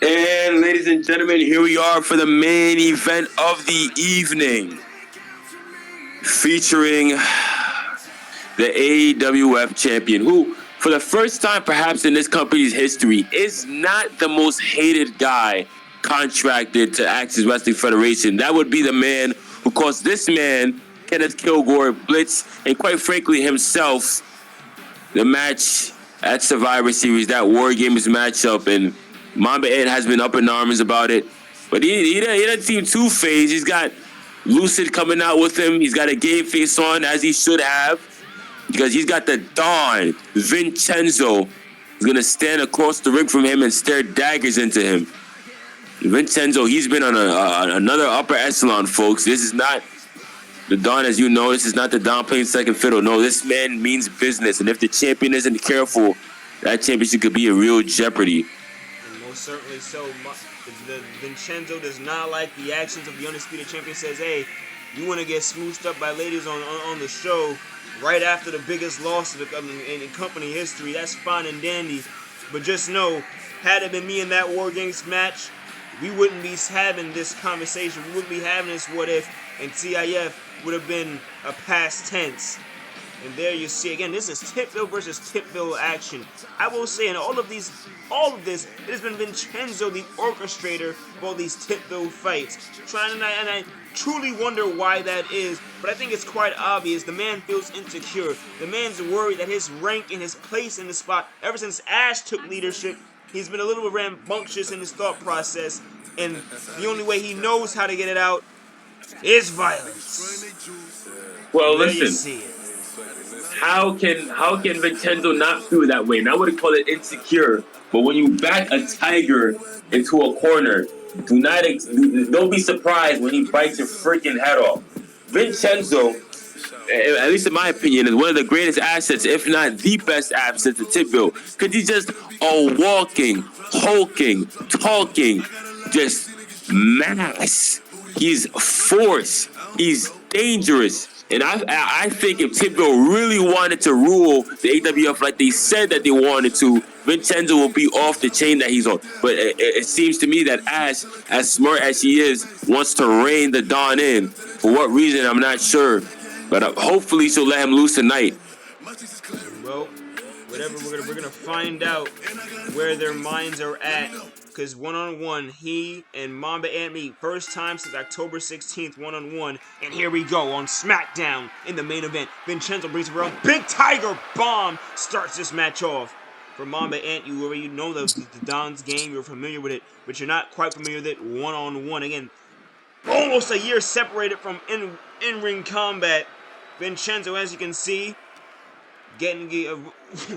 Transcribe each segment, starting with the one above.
And ladies and gentlemen, here we are for the main event of the evening, featuring the AWF champion, who, for the first time perhaps in this company's history, is not the most hated guy contracted to Axis Wrestling Federation. That would be the man who caused this man, Kenneth Kilgore, Blitz, and quite frankly himself, the match at Survivor Series, that War Games matchup, and Mamba Ed has been up in arms about it, but he doesn't seem too phased. He's got Lucid coming out with him. He's got a game face on, as he should have, because he's got the Don, Vincenzo, who's going to stand across the ring from him and stare daggers into him. Vincenzo, he's been on another upper echelon, folks. This is not the Don, as you know. This is not the Don playing second fiddle. No, this man means business, and if the champion isn't careful, that championship could be in real jeopardy. Most certainly so. Vincenzo does not like the actions of the Undisputed Champion. Says, hey, you want to get smooched up by ladies on the show right after the biggest loss in company history. That's fine and dandy. But just know, had it been me in that War Games match, we wouldn't be having this conversation. We wouldn't be having this what if, and TIF would have been a past tense. And there you see, again, this is Tipville versus Tipville action. I will say, in all of this, it has been Vincenzo, the orchestrator of all these Tipville fights. And I truly wonder why that is, but I think it's quite obvious. The man feels insecure. The man's worried that his rank and his place in the spot, ever since Ash took leadership, he's been a little bit rambunctious in his thought process, and the only way he knows how to get it out is violence. Well, listen. How can Vincenzo not feel that way? And I wouldn't call it insecure, but when you back a tiger into a corner, don't be surprised when he bites your freaking head off. Vincenzo, at least in my opinion, is one of the greatest assets, if not the best assets at Tipville, because he's just a walking, hulking, talking, just mass. He's force. He's dangerous. And I think if Tipville really wanted to rule the AWF like they said that they wanted to, Vincenzo will be off the chain that he's on. But it seems to me that Ash, as smart as he is, wants to rein the Don in. For what reason, I'm not sure. But hopefully she'll let him loose tonight. Well, whatever, we're gonna find out where their minds are at. Because one-on-one, he and Mamba and me, first time since October 16th, one-on-one. And here we go on Smackdown in the main event. Vincenzo brings it around. Big Tiger Bomb starts this match off. For Mamba Ant, you already know the Don's game. You're familiar with it, but you're not quite familiar with it one-on-one. Again, almost a year separated from in-ring combat. Vincenzo, as you can see, getting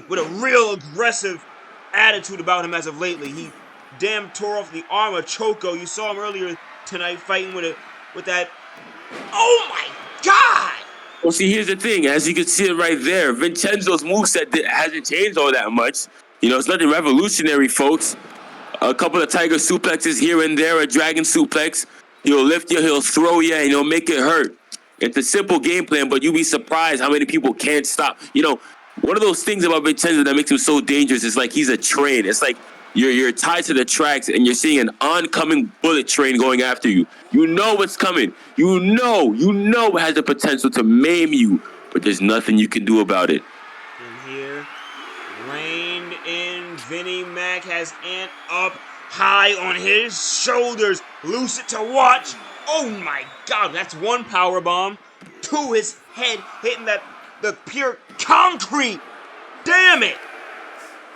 with a real aggressive attitude about him as of lately. He damn tore off the arm of Choco. You saw him earlier tonight fighting with that. Oh my God! Well, see, here's the thing. As you can see it right there, Vincenzo's moveset hasn't changed all that much. You know, it's nothing revolutionary, folks. A couple of tiger suplexes here and there, a dragon suplex. He'll lift you, he'll throw you, and he'll make it hurt. It's a simple game plan, but you'll be surprised how many people can't stop. You know, one of those things about Vincenzo that makes him so dangerous is like he's a train. It's like you're tied to the tracks and you're seeing an oncoming bullet train going after you. You know what's coming. You know it has the potential to maim you, but there's nothing you can do about it. And here, reined in, Vinnie Mac has Ant up high on his shoulders. Lucid to watch. Oh my God, that's one power bomb. To his head, hitting the pure concrete. Damn it.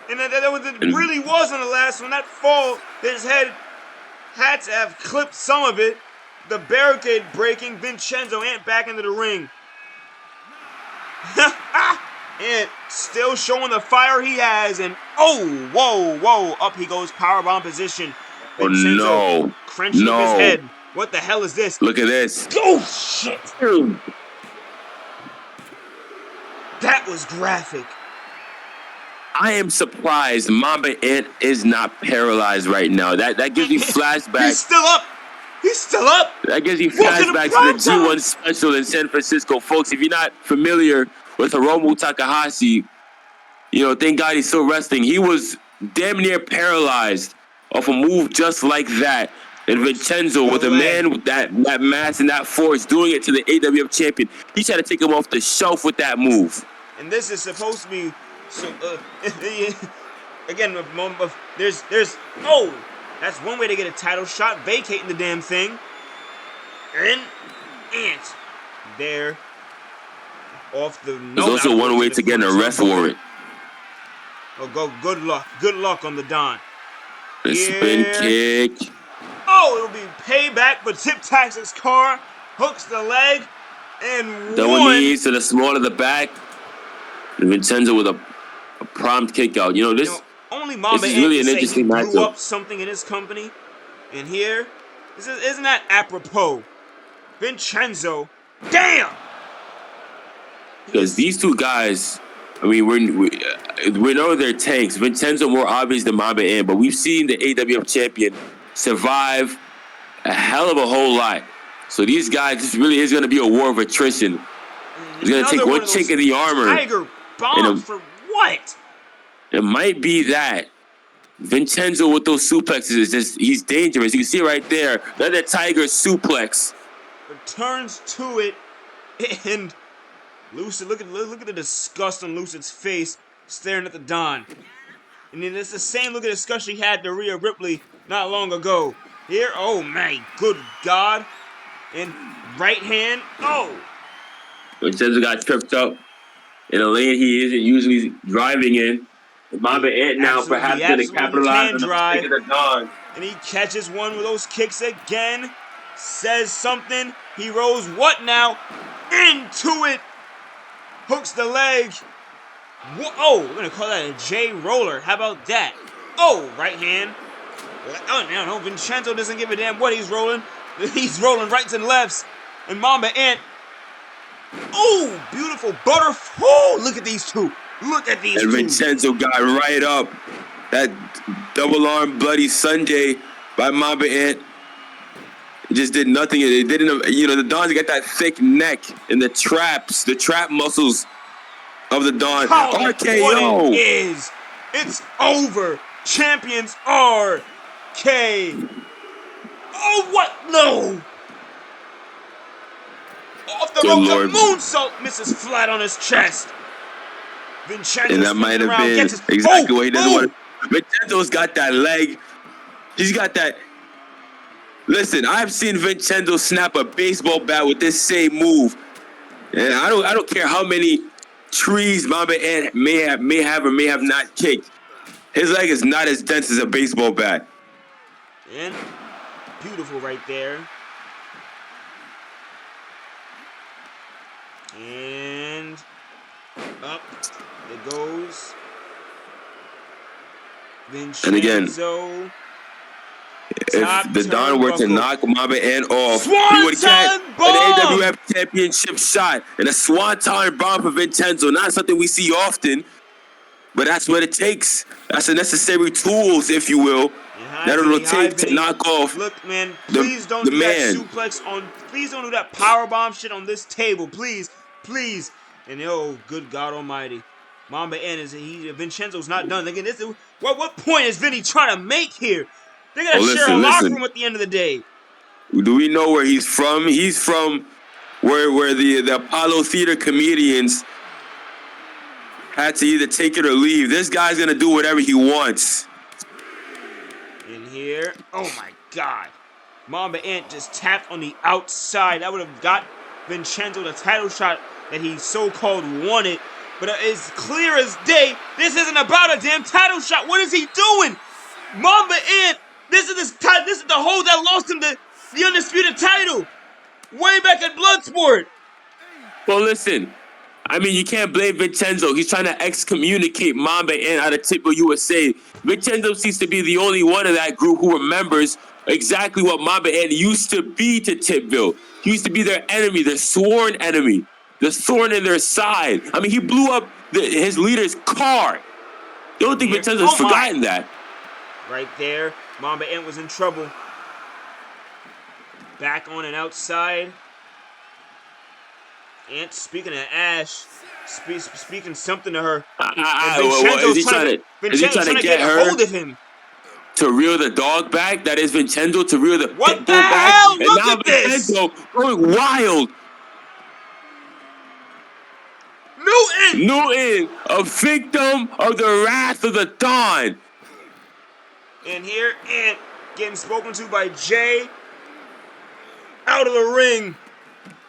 And it really was on the last one. That fall, his head had to have clipped some of it. The barricade breaking. Vincenzo Ant back into the ring. Ant still showing the fire he has. And whoa. Up he goes, powerbomb position. Vincenzo crunching up his head. What the hell is this? Look at this. Oh, shit. That was graphic. I am surprised Mamba Ant is not paralyzed right now. That gives me flashbacks. He's still up. That gives you flashbacks to the G1 special in San Francisco. Folks, if you're not familiar with Hiromu Takahashi, you know, thank God he's still resting. He was damn near paralyzed off a move just like that. And Vincenzo, with a man with that mass and that force, doing it to the AWF champion. He tried to take him off the shelf with that move. And this is supposed to be so. Again, there's oh, that's one way to get a title shot, vacating the damn thing. And Ant there off the. There's also one way to get an arrest warrant. Oh, good luck on the Don. A spin kick. Oh, it'll be payback, but Tip Tactic's car hooks the leg and double knees to the small of the back. And Vincenzo with a prompt kick out. You know, this only Mamba is really an interesting matchup. Blew up something in his company, and here, isn't that apropos? Vincenzo, damn! Because these two guys, I mean, we know they're tanks. Vincenzo more obvious than Mamba Ant, but we've seen the AWF champion survive a hell of a whole lot. So these guys, this really is going to be a war of attrition. He's going to take one chink in the armor. Tiger bomb for what? It might be that. Vincenzo with those suplexes is he's dangerous. You can see right there, another Tiger suplex. Returns to it, and Lucid, look at the disgust on Lucid's face, staring at the Don. And then it's the same look of disgust she had to Rhea Ripley not long ago. Here, oh my good God. And right hand, oh. Vincenzo got tripped up in a lane he isn't usually driving in. Mamba Ant now perhaps going to capitalize on the mistake of the Don. And he catches one with those kicks again. Says something. He rolls what now? Into it. Hooks the leg. Oh, we're going to call that a J roller. How about that? Oh, right hand. Oh, no, Vincenzo doesn't give a damn what he's rolling. He's rolling rights and lefts. And Mamba Ant. Oh, beautiful butterfly. Oh, look at these two. Look at these two. And Vincenzo got right up. That double arm bloody Sunday by Mamba Ant. It just did nothing. It didn't, the Don's got that thick neck and the trap muscles of the Don. RKO. What it is. It's over. Champions RK. Oh, what? No. Off the rope, the moonsault misses flat on his chest. Vincenzo, and that might have been exactly what he doesn't want. Vincenzo's got that leg. He's got that. Listen, I've seen Vincenzo snap a baseball bat with this same move, and I don't care how many trees Mamba Ant may have or may have not kicked. His leg is not as dense as a baseball bat. And beautiful right there. And up it goes. Vincenzo. And again, if the Don were to knock Mamba Ant off, he would get an AWF championship shot and a swanton bomb for Vincenzo. Not something we see often, but that's what it takes. That's the necessary tools, if you will, that it'll take to knock off. Look, man, please don't do that suplex on. Please don't do that power bomb shit on this table, please. And oh, good God Almighty, Mamba Ant Vincenzo's not done. Again, what point is Vinny trying to make here? They're gonna share a locker room at the end of the day. Do we know where he's from? He's from where the Apollo Theater comedians had to either take it or leave. This guy's gonna do whatever he wants. In here, oh my God, Mamba Ant just tapped on the outside. That would have got Vincenzo the title shot that he so-called wanted. But it's clear as day, this isn't about a damn title shot. What is he doing? Mamba Ant, this is the hole that lost him the undisputed title. Way back at Bloodsport. Well, listen, I mean, you can't blame Vincenzo. He's trying to excommunicate Mamba Ant out of Tipville, USA. Vincenzo seems to be the only one of that group who remembers exactly what Mamba Ant used to be to Tipville. He used to be their enemy, their sworn enemy, the thorn in their side. I mean, he blew up his leader's car. You don't think Vincenzo's forgotten that? Right there, Mamba Ant was in trouble. Back on and outside. Ant speaking to Ash, speaking something to her. Is he trying to get her? Hold of him. to reel the dog back. That is Vincenzo to reel the What pit the bull back. hell? And Look now at this! Vincenzo going wild. Newton, a victim of the wrath of the Dawn. And here, and getting spoken to by Jay out of the ring.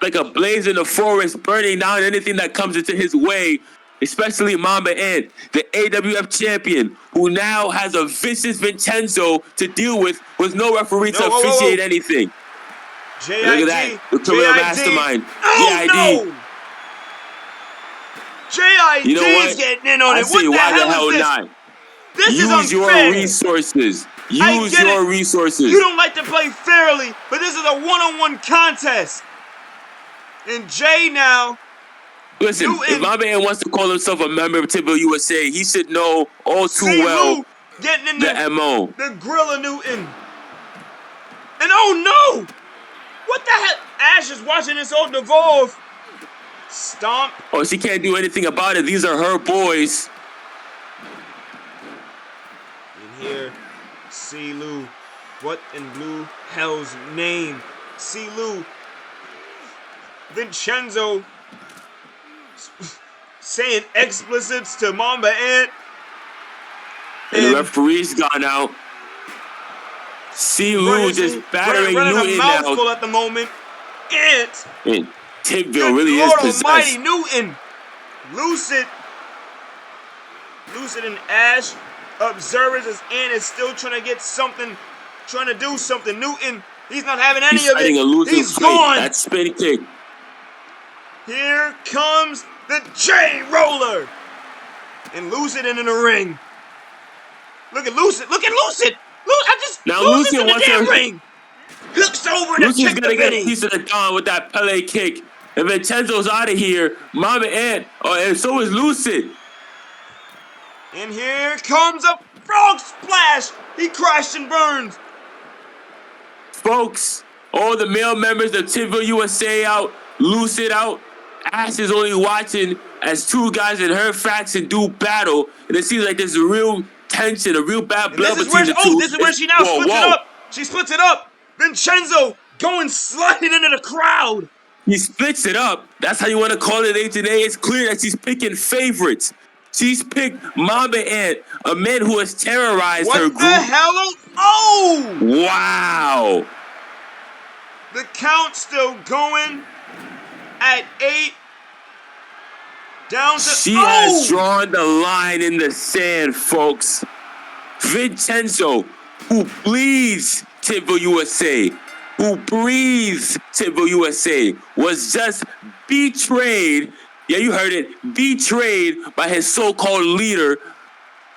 Like a blaze in the forest, burning down anything that comes into his way, especially Mamba Ant, the AWF champion, who now has a vicious Vincenzo to deal with no referee to officiate anything. JID, look at that, the criminal mastermind. Oh JID. no! JID's You know what? getting in on it. Say, What the why hell the hell is this? not? This is Use unfair. your resources. Use get your it. resources. You don't like to play fairly, but this is a one-on-one contest. And Jay now. Listen, if my man wants to call himself a member of Typical USA, he should know all too well getting in the MO. The grill of Newton. And oh no! What the hell? Ash is watching this all devolve. Stomp. Oh, she can't do anything about it. These are her boys. And here, C. Lou. What in blue hell's name? C. Lou. Vincenzo saying explicits to Mamba Ant. And the referee's gone out. C. Lou just battering Newton now. At the moment. Ant. And Tipville really is possessed. Almighty Newton. Lucid and Ash. Observers as Ant is still trying to get something. Trying to do something. Newton, he's not having any of it. He's gone. That spin kick. Here comes the J-Roller. And Lucid in the ring. Look at Lucid. Look at Lucid. Now Lucid wants her ring. Looks over to Lucid's check gonna the get Benny. a piece of the Dawn with that Pele kick. And Vincenzo's out of here. Mamba Ant, and so is Lucid. And here comes a frog splash. He crashed and burns. Folks, all the male members of Typical USA out, Lucid out. Ash is only watching as two guys in her faction do battle. And it seems like there's a real tension, a real bad blood between the two. This is where she now splits it up. She splits it up. Vincenzo going sliding into the crowd. He splits it up. That's how you want to call it, H&A. It's clear that she's picking favorites. She's picked Mamba Ant, a man who has terrorized her group. What the hell? Oh! Wow. The count still going at 8. Down to... She has drawn the line in the sand, folks. Vincenzo, who bleeds Typical USA, who breathes Typical USA, was just betrayed. Yeah, you heard it. Betrayed by his so-called leader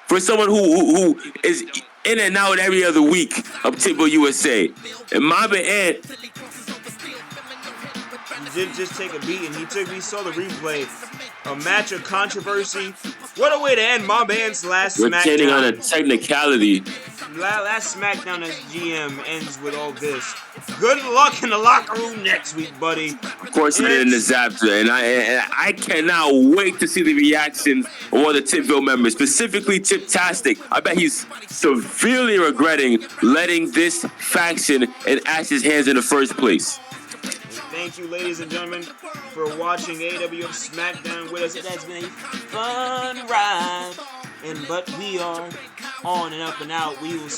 for someone who is in and out every other week of Typical USA. And Mamba Ant... He did just take a beat, and we saw the replay. A match of controversy. What a way to end Mamba Ant's last SmackDown. We're kidding on a technicality. Last SmackDown as GM ends with all this. Good luck in the locker room next week, buddy. Of course, it in the Zapster, and I cannot wait to see the reactions of all the Tipville members, specifically Tiptastic. I bet he's severely regretting letting this faction in Ash's hands in the first place. Thank you, ladies and gentlemen, for watching AWF SmackDown with us. It has been a fun ride, but we are on and up and out. We will